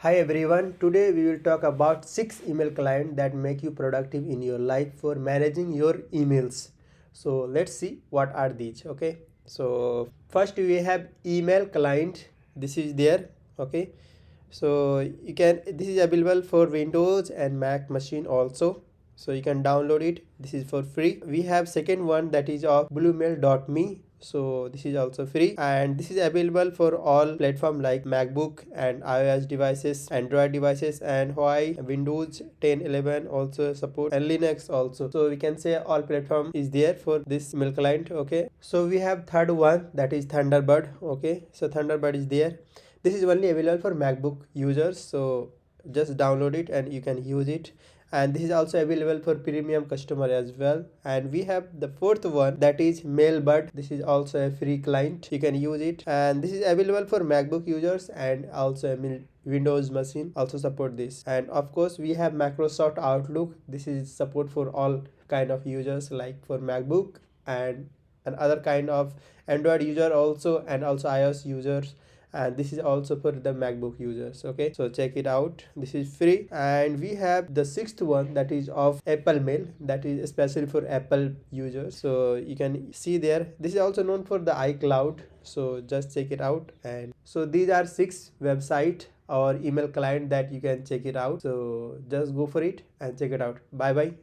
Hi everyone, today we will talk about 6 email clients that make you productive in your life for managing your emails. So let's see what are these. Okay, so first we have email client. This is there. Okay, so you can, this is available for Windows and Mac machine also, so you can download it. This is for free. We have second one, that is of bluemail.me, so this is also free, and this is available for all platform like MacBook and iOS devices, Android devices, and Huawei, Windows 10 11 also support, and Linux also. So we can say all platform is there for this email client. Okay, so we have third one, that is Thunderbird. Okay, so Thunderbird is there. This is only available for MacBook users, so just download it and you can use it. And this is also available for premium customer as well. And we have the fourth one, that is Mailbird. This is also a free client, you can use it, and this is available for MacBook users, and also a Windows machine also support this. And of course we have Microsoft Outlook. This is support for all kind of users, like for MacBook and another kind of Android user also, and also iOS users, and this is also for the MacBook users. Okay, so check it out, this is free. And we have the sixth one, that is of Apple Mail. That is especially for Apple users, so you can see there. This is also known for the iCloud, so just check it out. And so these are 6 website or email client that you can check it out, so just go for it and check it out. Bye bye.